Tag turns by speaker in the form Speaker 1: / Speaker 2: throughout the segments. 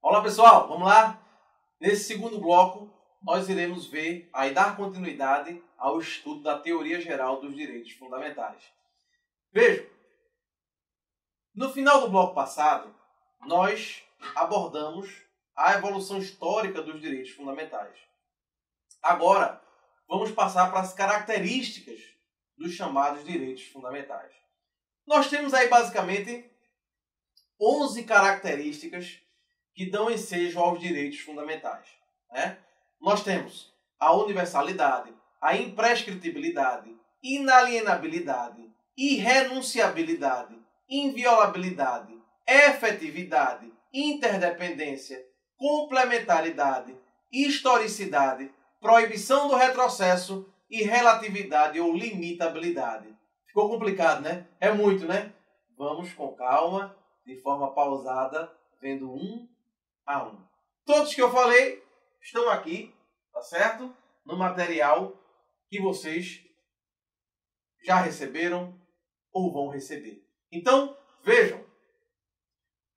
Speaker 1: Olá pessoal, vamos lá? Nesse segundo bloco, nós iremos ver e dar continuidade ao estudo da teoria geral dos direitos fundamentais. Vejam, no final do bloco passado, nós abordamos a evolução histórica dos direitos fundamentais. Agora, vamos passar para as características dos chamados direitos fundamentais. Nós temos aí basicamente 11 características que dão ensejo aos direitos fundamentais. Nós temos a universalidade, a imprescritibilidade, inalienabilidade, irrenunciabilidade, inviolabilidade, efetividade, interdependência, complementaridade, historicidade, proibição do retrocesso e relatividade ou limitabilidade. Ficou complicado, né? É muito, né? Vamos com calma, de forma pausada, vendo um a um. Todos que eu falei estão aqui, tá certo? No material que vocês já receberam ou vão receber. Então, vejam.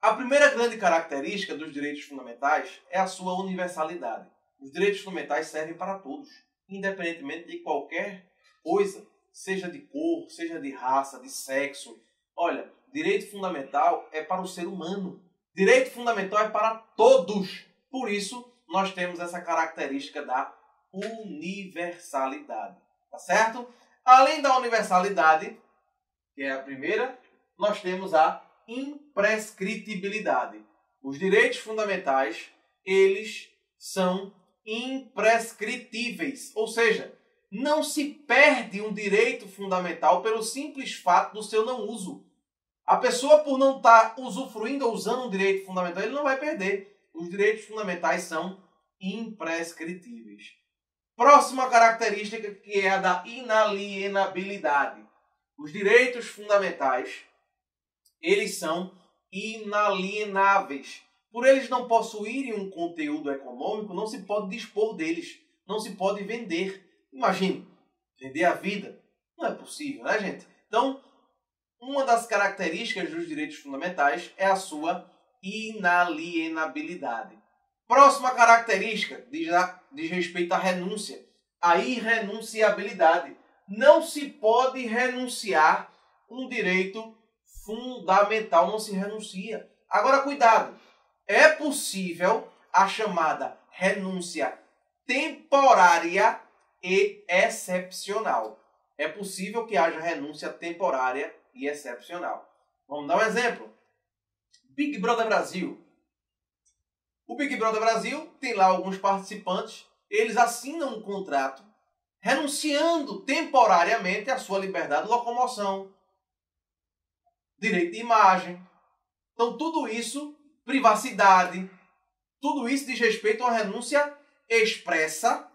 Speaker 1: A primeira grande característica dos direitos fundamentais é a sua universalidade. Os direitos fundamentais servem para todos, independentemente de qualquer coisa, seja de cor, seja de raça, de sexo. Olha, direito fundamental é para o ser humano. Direito fundamental é para todos. Por isso, nós temos essa característica da universalidade. Tá certo? Além da universalidade, que é a primeira, nós temos a imprescritibilidade. Os direitos fundamentais, eles são imprescritíveis. Ou seja, não se perde um direito fundamental pelo simples fato do seu não uso. A pessoa, por não estar usufruindo ou usando um direito fundamental, ele não vai perder. Os direitos fundamentais são imprescritíveis. Próxima característica, que é a da inalienabilidade. Os direitos fundamentais, eles são inalienáveis. Por eles não possuírem um conteúdo econômico, não se pode dispor deles. Não se pode vender. Imagine, vender a vida. Não é possível, né, gente? Então, uma das características dos direitos fundamentais é a sua inalienabilidade. Próxima característica diz respeito à renúncia. A irrenunciabilidade. Não se pode renunciar um direito fundamental, não se renuncia. Agora, cuidado. É possível a chamada renúncia temporária e excepcional. É possível que haja renúncia temporária e excepcional. Vamos dar um exemplo. Big Brother Brasil. O Big Brother Brasil tem lá alguns participantes, eles assinam um contrato renunciando temporariamente à sua liberdade de locomoção, direito de imagem. Então tudo isso, privacidade, tudo isso diz respeito a uma renúncia expressa,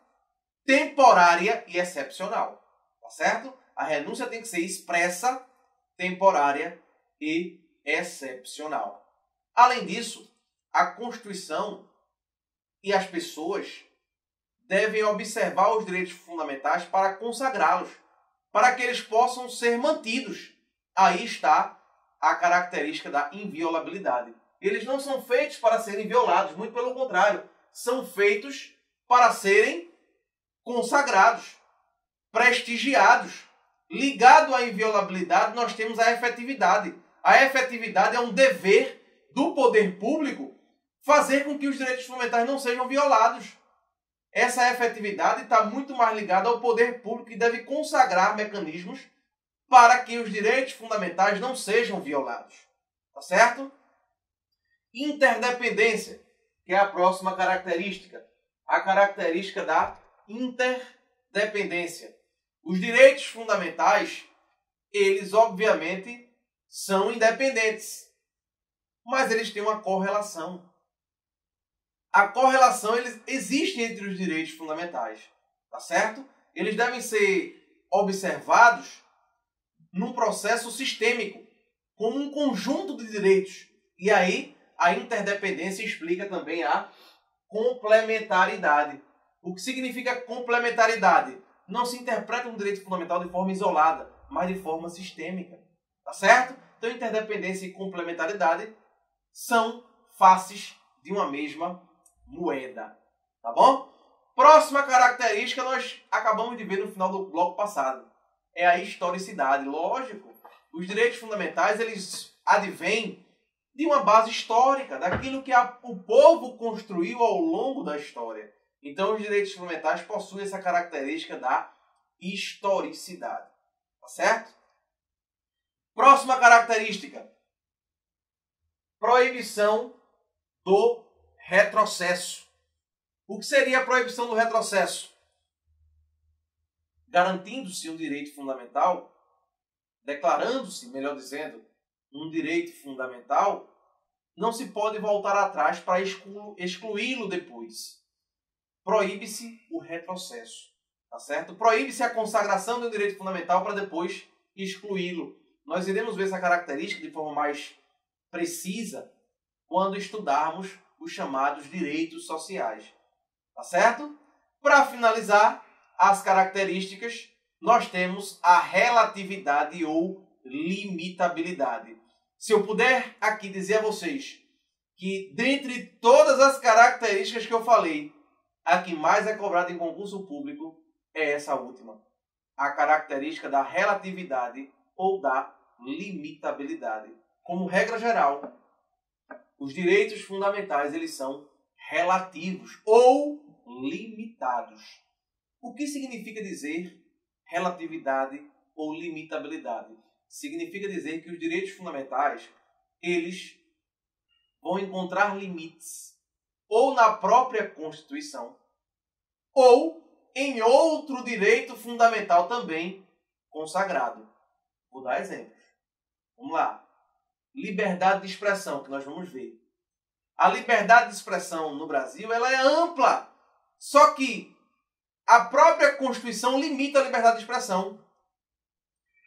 Speaker 1: temporária e excepcional. Tá certo? A renúncia tem que ser expressa, temporária e excepcional. Além disso, a Constituição e as pessoas devem observar os direitos fundamentais para consagrá-los, para que eles possam ser mantidos. Aí está a característica da inviolabilidade. Eles não são feitos para serem violados, muito pelo contrário, são feitos para serem consagrados, prestigiados. Ligado à inviolabilidade, nós temos a efetividade. A efetividade é um dever do poder público fazer com que os direitos fundamentais não sejam violados. Essa efetividade está muito mais ligada ao poder público que deve consagrar mecanismos para que os direitos fundamentais não sejam violados. Tá certo? Interdependência, que é a próxima característica. A característica da interdependência. Os direitos fundamentais, eles obviamente são independentes, mas eles têm uma correlação. A correlação existe entre os direitos fundamentais, tá certo? Eles devem ser observados num processo sistêmico, como um conjunto de direitos. E aí, a interdependência explica também a complementaridade. O que significa complementaridade? Não se interpreta um direito fundamental de forma isolada, mas de forma sistêmica. Tá certo? Então, interdependência e complementaridade são faces de uma mesma moeda. Tá bom? Próxima característica nós acabamos de ver no final do bloco passado. É a historicidade. Lógico, os direitos fundamentais eles advêm de uma base histórica, daquilo que o povo construiu ao longo da história. Então os direitos fundamentais possuem essa característica da historicidade. Tá certo? Próxima característica. Proibição do retrocesso. O que seria a proibição do retrocesso? Garantindo-se um direito fundamental, declarando-se, melhor dizendo, um direito fundamental, não se pode voltar atrás para excluí-lo depois. Proíbe-se o retrocesso. Tá certo? Proíbe-se a consagração de um direito fundamental para depois excluí-lo. Nós iremos ver essa característica de forma mais precisa quando estudarmos os chamados direitos sociais. Tá certo? Para finalizar as características, nós temos a relatividade ou limitabilidade. Se eu puder aqui dizer a vocês que dentre todas as características que eu falei, a que mais é cobrada em concurso público é essa última. A característica da relatividade ou da limitabilidade. Como regra geral, os direitos fundamentais eles são relativos ou limitados. O que significa dizer relatividade ou limitabilidade? Significa dizer que os direitos fundamentais eles vão encontrar limites ou na própria Constituição ou em outro direito fundamental também consagrado. Vou dar exemplos. Vamos lá. Liberdade de expressão, que nós vamos ver. A liberdade de expressão no Brasil ela é ampla. Só que a própria Constituição limita a liberdade de expressão.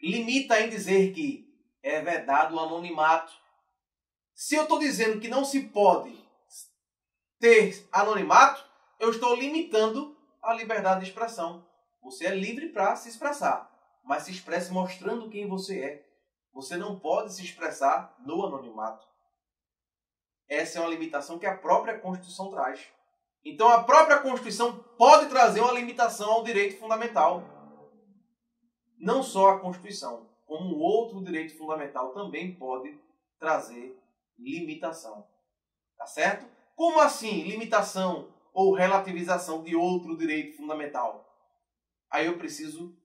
Speaker 1: Limita em dizer que é vedado o anonimato. Se eu estou dizendo que não se pode ter anonimato, eu estou limitando a liberdade de expressão. Você é livre para se expressar, mas se expresse mostrando quem você é. Você não pode se expressar no anonimato. Essa é uma limitação que a própria Constituição traz. Então a própria Constituição pode trazer uma limitação ao direito fundamental. Não só a Constituição, como outro direito fundamental também pode trazer limitação. Tá certo? Como assim limitação ou relativização de outro direito fundamental? Aí eu preciso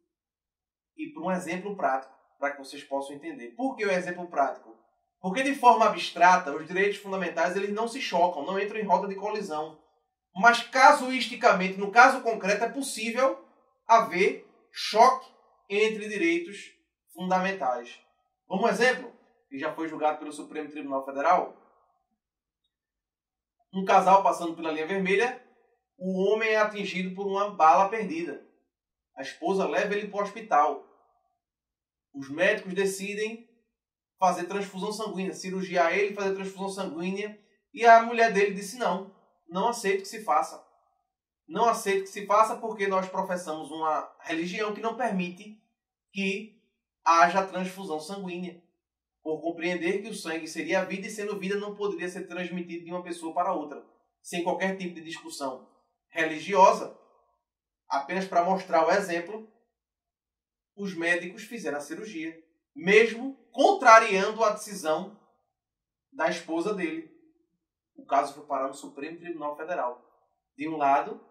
Speaker 1: ir para um exemplo prático para que vocês possam entender. Por que o exemplo prático? Porque de forma abstrata, os direitos fundamentais eles não se chocam, não entram em rota de colisão. Mas casuisticamente, no caso concreto, é possível haver choque entre direitos fundamentais. Um exemplo, que já foi julgado pelo Supremo Tribunal Federal. Um casal passando pela linha vermelha, o homem é atingido por uma bala perdida. A esposa leva ele para o hospital. Os médicos decidem fazer transfusão sanguínea, cirurgiar ele e fazer transfusão sanguínea. E a mulher dele disse não aceito que se faça. Não aceito que se faça porque nós professamos uma religião que não permite que haja transfusão sanguínea. Por compreender que o sangue seria a vida e sendo vida não poderia ser transmitido de uma pessoa para outra. Sem qualquer tipo de discussão religiosa, apenas para mostrar o exemplo, os médicos fizeram a cirurgia, mesmo contrariando a decisão da esposa dele. O caso foi parar no Supremo Tribunal Federal. De um lado,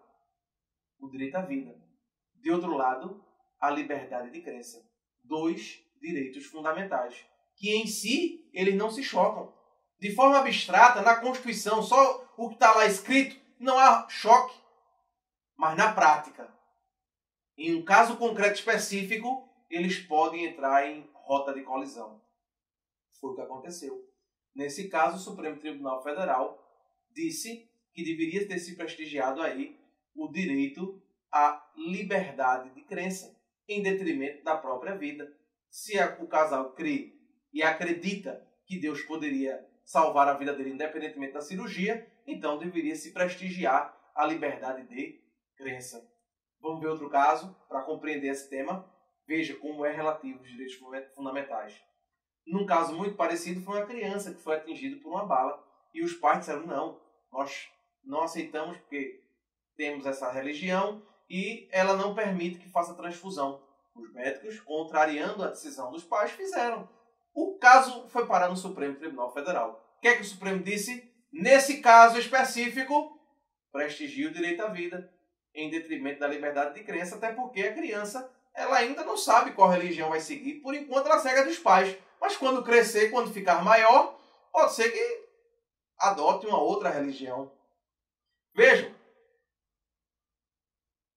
Speaker 1: o direito à vida. De outro lado, a liberdade de crença. Dois direitos fundamentais, que em si, eles não se chocam. De forma abstrata, na Constituição, só o que está lá escrito, não há choque. Mas na prática, em um caso concreto específico, eles podem entrar em rota de colisão. Foi o que aconteceu. Nesse caso, o Supremo Tribunal Federal disse que deveria ter se prestigiado aí o direito à liberdade de crença, em detrimento da própria vida. Se o casal crê e acredita que Deus poderia salvar a vida dele independentemente da cirurgia, então deveria se prestigiar a liberdade de crença. Vamos ver outro caso para compreender esse tema. Veja como é relativo os direitos fundamentais. Num caso muito parecido, foi uma criança que foi atingida por uma bala e os pais disseram, não, nós não aceitamos porque temos essa religião e ela não permite que faça transfusão. Os médicos, contrariando a decisão dos pais, fizeram. O caso foi parar no Supremo Tribunal Federal. O que é que o Supremo disse? Nesse caso específico, prestigia o direito à vida, em detrimento da liberdade de crença, até porque a criança ela ainda não sabe qual religião vai seguir. Por enquanto, ela segue a dos pais. Mas quando crescer, quando ficar maior, pode ser que adote uma outra religião. Vejam,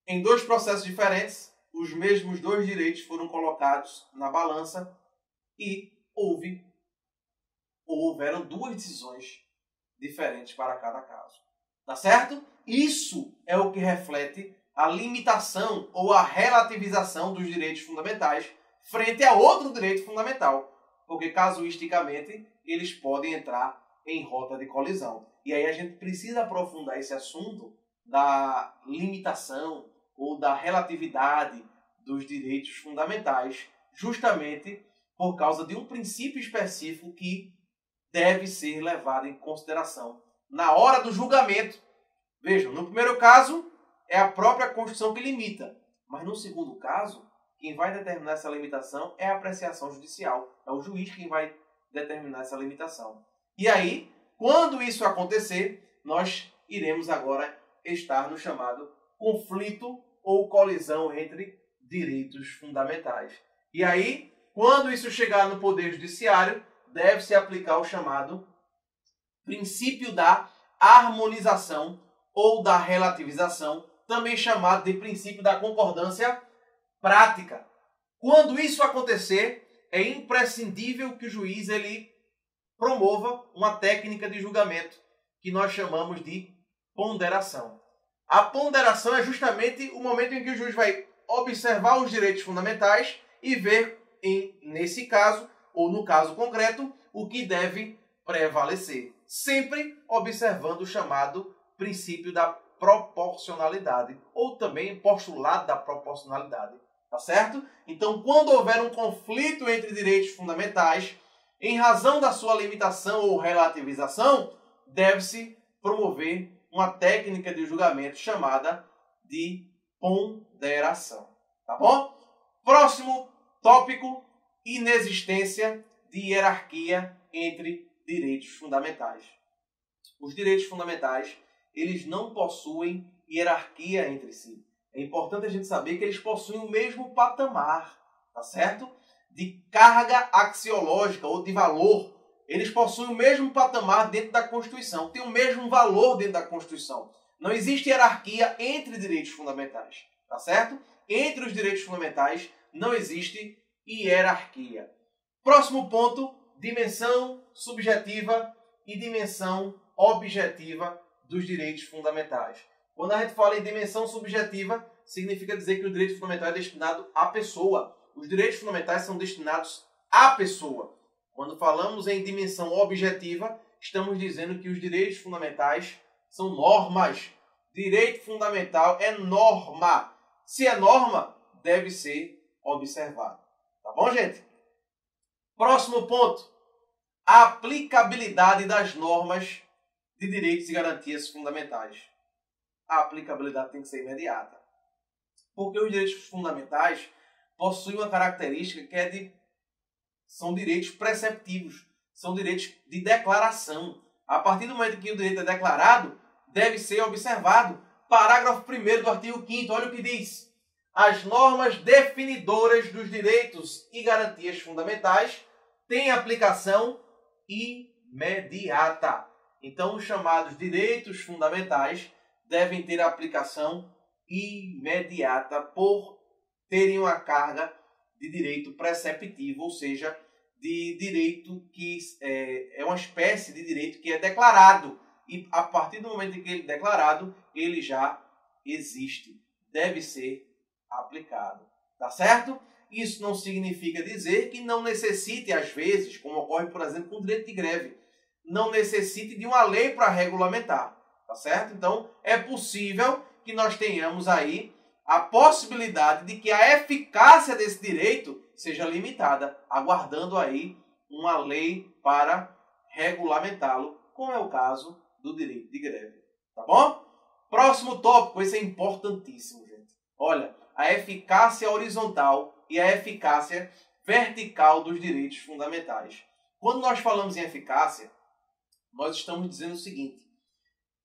Speaker 1: em dois processos diferentes, os mesmos dois direitos foram colocados na balança e houveram duas decisões diferentes para cada caso. Tá certo? Isso é o que reflete a limitação ou a relativização dos direitos fundamentais frente a outro direito fundamental. Porque, casuisticamente, eles podem entrar em rota de colisão. E aí a gente precisa aprofundar esse assunto da limitação ou da relatividade dos direitos fundamentais, justamente por causa de um princípio específico que deve ser levado em consideração na hora do julgamento. Vejam, no primeiro caso, é a própria Constituição que limita. Mas no segundo caso, quem vai determinar essa limitação é a apreciação judicial. É o juiz quem vai determinar essa limitação. E aí, quando isso acontecer, nós iremos agora estar no chamado conflito ou colisão entre direitos fundamentais. E aí, quando isso chegar no Poder Judiciário, deve-se aplicar o chamado princípio da harmonização ou da relativização, também chamado de princípio da concordância prática. Quando isso acontecer, é imprescindível que o juiz ele promova uma técnica de julgamento que nós chamamos de ponderação. A ponderação é justamente o momento em que o juiz vai observar os direitos fundamentais e ver, nesse caso, ou no caso concreto, o que deve prevalecer. Sempre observando o chamado princípio da proporcionalidade, ou também postulado da proporcionalidade. Tá certo? Então, quando houver um conflito entre direitos fundamentais, em razão da sua limitação ou relativização, deve-se promover uma técnica de julgamento chamada de ponderação. Tá bom? Próximo tópico: inexistência de hierarquia entre direitos fundamentais. Os direitos fundamentais, eles não possuem hierarquia entre si. É importante a gente saber que eles possuem o mesmo patamar, tá certo? De carga axiológica ou de valor. Eles possuem o mesmo patamar dentro da Constituição, tem o mesmo valor dentro da Constituição. Não existe hierarquia entre direitos fundamentais, tá certo? Entre os direitos fundamentais não existe hierarquia. Próximo ponto: dimensão subjetiva e dimensão objetiva dos direitos fundamentais. Quando a gente fala em dimensão subjetiva, significa dizer que o direito fundamental é destinado à pessoa. Os direitos fundamentais são destinados à pessoa. Quando falamos em dimensão objetiva, estamos dizendo que os direitos fundamentais são normas. Direito fundamental é norma. Se é norma, deve ser observado. Tá bom, gente? Próximo ponto: a aplicabilidade das normas de direitos e garantias fundamentais. A aplicabilidade tem que ser imediata. Porque os direitos fundamentais possuem uma característica que são direitos preceptivos, são direitos de declaração. A partir do momento que o direito é declarado, deve ser observado. Parágrafo 1º do artigo 5º, olha o que diz: as normas definidoras dos direitos e garantias fundamentais têm aplicação imediata. Então, os chamados direitos fundamentais devem ter aplicação imediata por terem uma carga de direito preceptivo, ou seja, de direito que é uma espécie de direito que é declarado. E a partir do momento em que ele é declarado, ele já existe. Deve ser aplicado. Tá certo? Isso não significa dizer que não necessite, às vezes, como ocorre, por exemplo, com o direito de greve, não necessite de uma lei para regulamentar. Tá certo? Então, é possível que nós tenhamos aí a possibilidade de que a eficácia desse direito seja limitada, aguardando aí uma lei para regulamentá-lo, como é o caso do direito de greve. Tá bom? Próximo tópico, esse é importantíssimo, gente. Olha, a eficácia horizontal e a eficácia vertical dos direitos fundamentais. Quando nós falamos em eficácia, nós estamos dizendo o seguinte: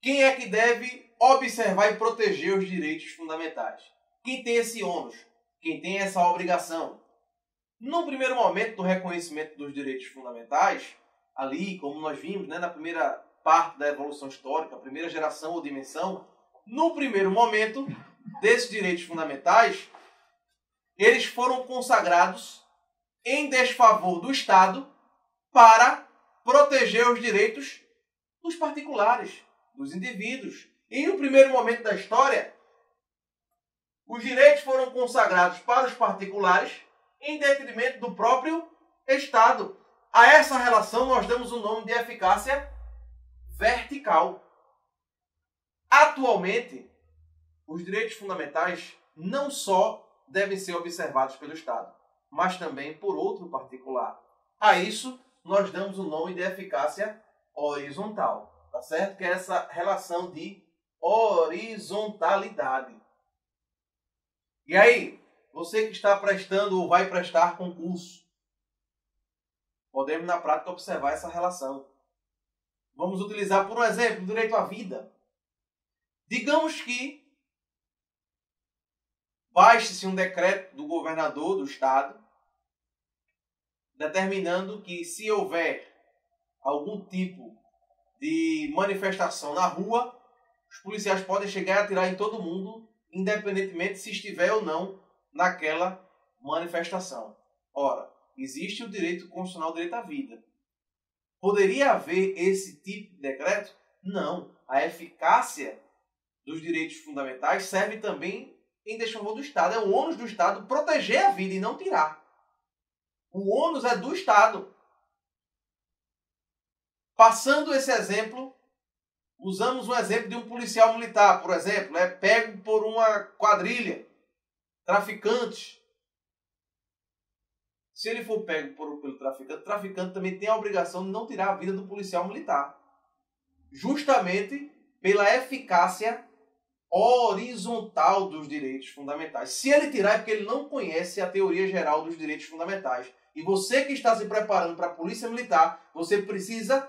Speaker 1: quem é que deve observar e proteger os direitos fundamentais? Quem tem esse ônus? Quem tem essa obrigação? No primeiro momento do reconhecimento dos direitos fundamentais, ali, como nós vimos, né, na primeira parte da evolução histórica, a primeira geração ou dimensão, no primeiro momento desses direitos fundamentais, eles foram consagrados em desfavor do Estado para proteger os direitos dos particulares, dos indivíduos. E no primeiro momento da história, os direitos foram consagrados para os particulares em detrimento do próprio Estado. A essa relação nós damos o nome de eficácia vertical. Atualmente, os direitos fundamentais não só devem ser observados pelo Estado, mas também por outro particular. A isso nós damos o nome de eficácia horizontal, tá certo? Que é essa relação de horizontalidade. E aí, você que está prestando ou vai prestar concurso, podemos na prática observar essa relação. Vamos utilizar, por um exemplo, o direito à vida. Digamos que baixe-se um decreto do governador do estado determinando que, se houver algum tipo de manifestação na rua, os policiais podem chegar e atirar em todo mundo, independentemente se estiver ou não naquela manifestação. Ora, existe o direito constitucional, o direito à vida. Poderia haver esse tipo de decreto? Não. A eficácia dos direitos fundamentais serve também em desfavor do Estado. É o ônus do Estado proteger a vida e não tirar. O ônus é do Estado. Passando esse exemplo, usamos um exemplo de um policial militar, por exemplo, é pego por uma quadrilha, traficantes. Se ele for pego pelo traficante, o traficante também tem a obrigação de não tirar a vida do policial militar. Justamente pela eficácia horizontal dos direitos fundamentais. Se ele tirar é porque ele não conhece a teoria geral dos direitos fundamentais. E você que está se preparando para a polícia militar, você precisa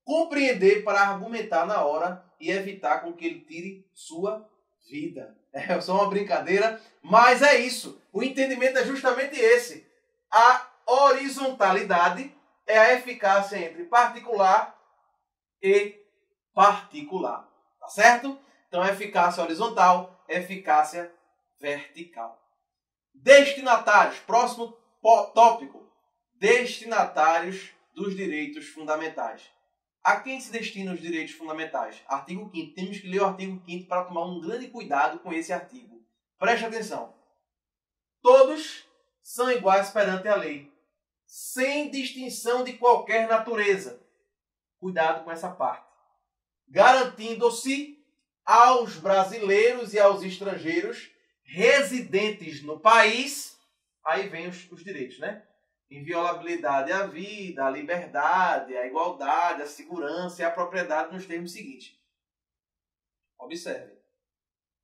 Speaker 1: compreender para argumentar na hora e evitar com que ele tire sua vida. É só uma brincadeira, mas é isso. O entendimento é justamente esse. A horizontalidade é a eficácia entre particular e particular. Tá certo? Então, eficácia horizontal, eficácia vertical. Destinatários. Próximo tópico. Destinatários dos direitos fundamentais. A quem se destinam os direitos fundamentais? Artigo 5º. Temos que ler o artigo 5º para tomar um grande cuidado com esse artigo. Preste atenção. Todos são iguais perante a lei, sem distinção de qualquer natureza. Cuidado com essa parte. Garantindo-se aos brasileiros e aos estrangeiros residentes no país, aí vem os direitos, né? Inviolabilidade à vida, à liberdade, à igualdade, à segurança e à propriedade nos termos seguintes. Observe.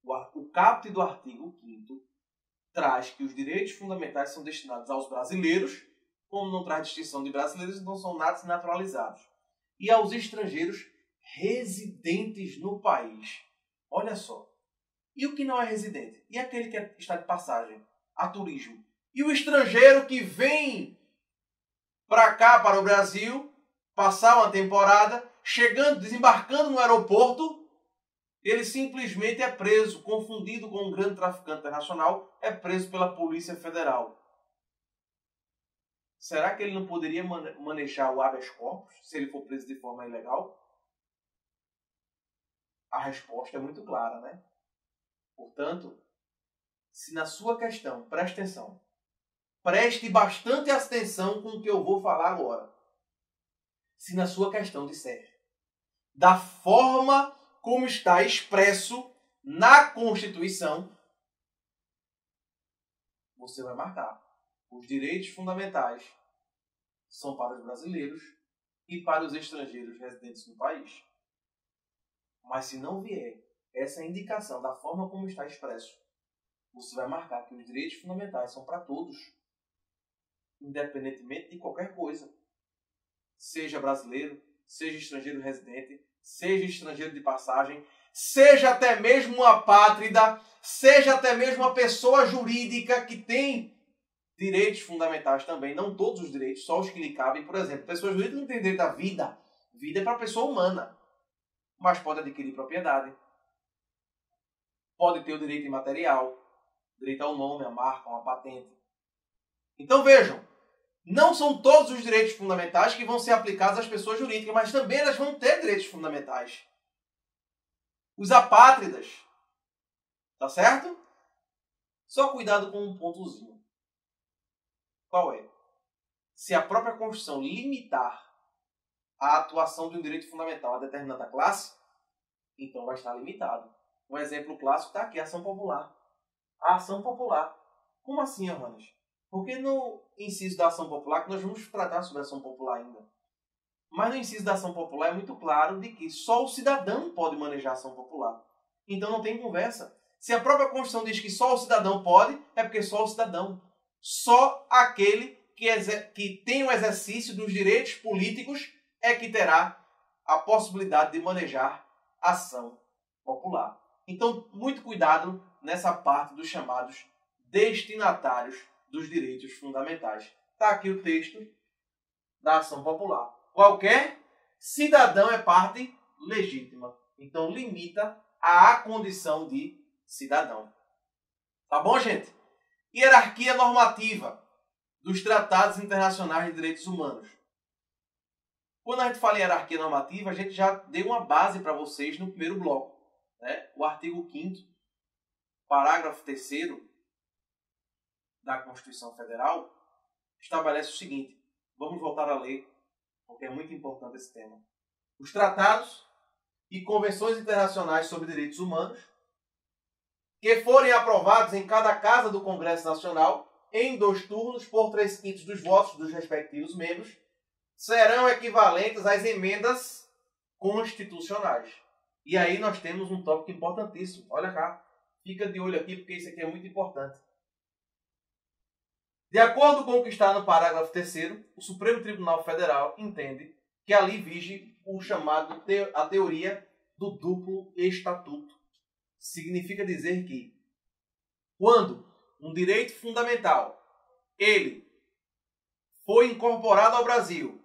Speaker 1: O caput do artigo 5º traz que os direitos fundamentais são destinados aos brasileiros, como não traz distinção de brasileiros, então são natos naturalizados. E aos estrangeiros residentes no país. Olha só. E o que não é residente? E aquele que está de passagem? A turismo. E o estrangeiro que vem para cá, para o Brasil, passar uma temporada, chegando, desembarcando no aeroporto, ele simplesmente é preso, confundido com um grande traficante internacional, é preso pela Polícia Federal. Será que ele não poderia manejar o habeas corpus, se ele for preso de forma ilegal? A resposta é muito clara, né? Portanto, se na sua questão, preste atenção, preste bastante atenção com o que eu vou falar agora. Se na sua questão disser da forma como está expresso na Constituição, você vai marcar. Os direitos fundamentais são para os brasileiros e para os estrangeiros residentes no país. Mas se não vier essa indicação da forma como está expresso, você vai marcar que os direitos fundamentais são para todos, independentemente de qualquer coisa. Seja brasileiro, seja estrangeiro residente, seja estrangeiro de passagem, seja até mesmo uma apátrida, seja até mesmo uma pessoa jurídica que tem direitos fundamentais também. Não todos os direitos, só os que lhe cabem. Por exemplo, pessoa jurídica não tem direito à vida. Vida é para a pessoa humana. Mas pode adquirir propriedade. Pode ter o direito imaterial. Direito ao nome, à marca, a uma patente. Então vejam, não são todos os direitos fundamentais que vão ser aplicados às pessoas jurídicas, mas também elas vão ter direitos fundamentais. Os apátridas. Tá certo? Só cuidado com um pontozinho. Qual é? Se a própria Constituição limitar a atuação de um direito fundamental a determinada classe, então vai estar limitado. Um exemplo clássico está aqui, a ação popular. A ação popular. Como assim, Johannes? Porque no inciso da ação popular, que nós vamos tratar sobre a ação popular ainda, mas no inciso da ação popular é muito claro de que só o cidadão pode manejar a ação popular. Então não tem conversa. Se a própria Constituição diz que só o cidadão pode, é porque só o cidadão. Só aquele que tem o exercício dos direitos políticos é que terá a possibilidade de manejar a ação popular. Então, muito cuidado nessa parte dos chamados destinatários dos direitos fundamentais. Está aqui o texto da ação popular. Qualquer cidadão é parte legítima. Então, limita à condição de cidadão. Tá bom, gente? Hierarquia normativa dos tratados internacionais de direitos humanos. Quando a gente fala em hierarquia normativa, a gente já deu uma base para vocês no primeiro bloco. Né? O artigo 5º, parágrafo 3º da Constituição Federal estabelece o seguinte. Vamos voltar a ler, porque é muito importante esse tema. Os tratados e convenções internacionais sobre direitos humanos que forem aprovados em cada casa do Congresso Nacional, em 2 turnos, por 3/5 dos votos dos respectivos membros, serão equivalentes às emendas constitucionais. E aí nós temos um tópico importantíssimo. Olha cá, fica de olho aqui, porque isso aqui é muito importante. De acordo com o que está no parágrafo 3º, o Supremo Tribunal Federal entende que ali vige o chamado a teoria do duplo estatuto. Significa dizer que, quando um direito fundamental ele foi incorporado ao Brasil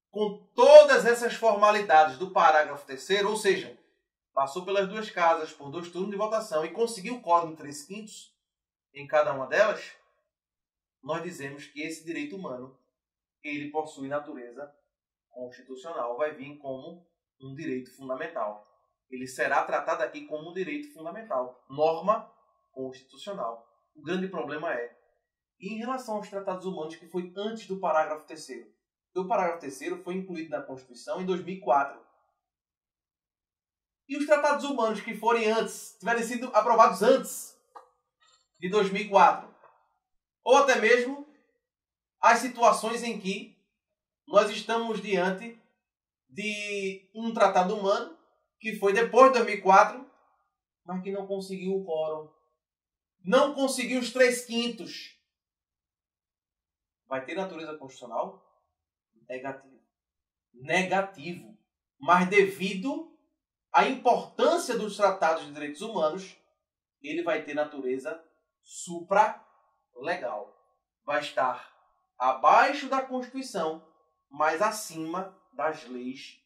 Speaker 1: com todas essas formalidades do parágrafo 3º, ou seja, passou pelas 2 casas por 2 turnos de votação e conseguiu o quórum de 3/5 em cada uma delas, nós dizemos que esse direito humano ele possui natureza constitucional, vai vir como um direito fundamental. Ele será tratado aqui como um direito fundamental, norma constitucional. O grande problema é, em relação aos tratados humanos, que foi antes do parágrafo 3º. O parágrafo 3º foi incluído na Constituição em 2004. E os tratados humanos que forem antes, tiverem sido aprovados antes de 2004, ou até mesmo as situações em que nós estamos diante de um tratado humano que foi depois de 2004, mas que não conseguiu o quórum. Não conseguiu os 3/5. Vai ter natureza constitucional? Negativo. Negativo. Mas devido à importância dos tratados de direitos humanos, ele vai ter natureza supralegal. Vai estar abaixo da Constituição, mas acima das leis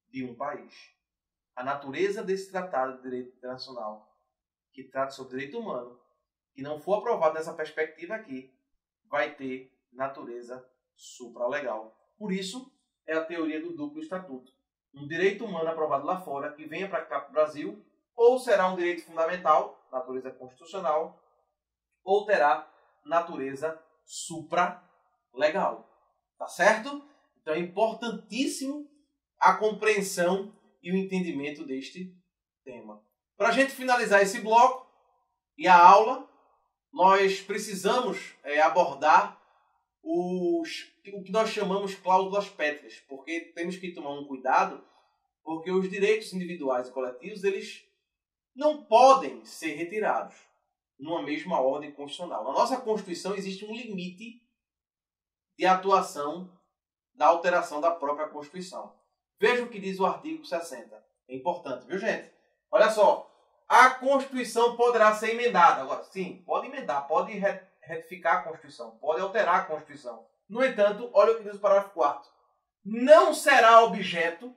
Speaker 1: de um país. A natureza desse tratado de direito internacional, que trata sobre direito humano, que não for aprovado nessa perspectiva aqui, vai ter natureza supralegal. Por isso, é a teoria do duplo estatuto. Um direito humano aprovado lá fora, que venha para cá para o Brasil, ou será um direito fundamental, natureza constitucional, ou terá natureza supralegal. Tá certo? Então é importantíssimo a compreensão e o entendimento deste tema. Para a gente finalizar esse bloco e a aula, nós precisamos abordar o que nós chamamos cláusulas pétreas, porque temos que tomar um cuidado, Porque os direitos individuais e coletivos, eles não podem ser retirados numa mesma ordem constitucional. Na nossa Constituição existe um limite de atuação da alteração da própria Constituição. Veja o que diz o artigo 60. É importante, viu, gente? Olha só. A Constituição poderá ser emendada. Agora, sim, pode emendar, pode retificar a Constituição, pode alterar a Constituição. No entanto, olha o que diz o parágrafo 4º. Não será objeto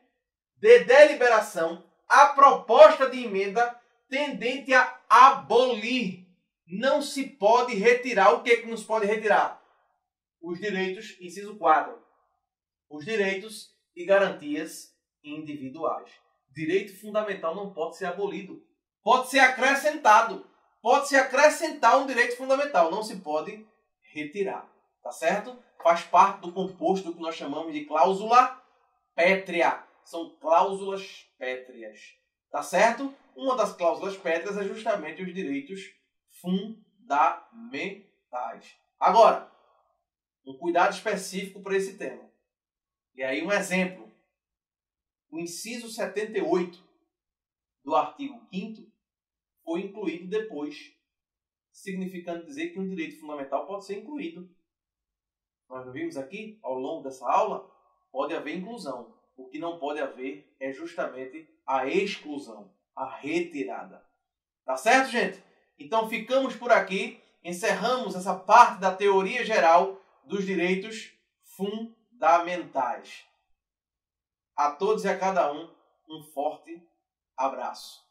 Speaker 1: de deliberação a proposta de emenda tendente a abolir. Não se pode retirar. O que é que nos pode retirar? Os direitos, inciso 4. Os direitos e garantias individuais. Direito fundamental não pode ser abolido. Pode ser acrescentado. Pode se acrescentar um direito fundamental. Não se pode retirar. Tá certo? Faz parte do composto do que nós chamamos de cláusula pétrea. São cláusulas pétreas. Tá certo? Uma das cláusulas pétreas é justamente os direitos fundamentais. Agora, um cuidado específico para esse tema. E aí um exemplo. O inciso 78 do artigo 5º foi incluído depois, significando dizer que um direito fundamental pode ser incluído. Nós não vimos aqui, ao longo dessa aula, pode haver inclusão. O que não pode haver é justamente a exclusão, a retirada. Tá certo, gente? Então ficamos por aqui, encerramos essa parte da teoria geral dos direitos fundamentais. A todos e a cada um forte abraço.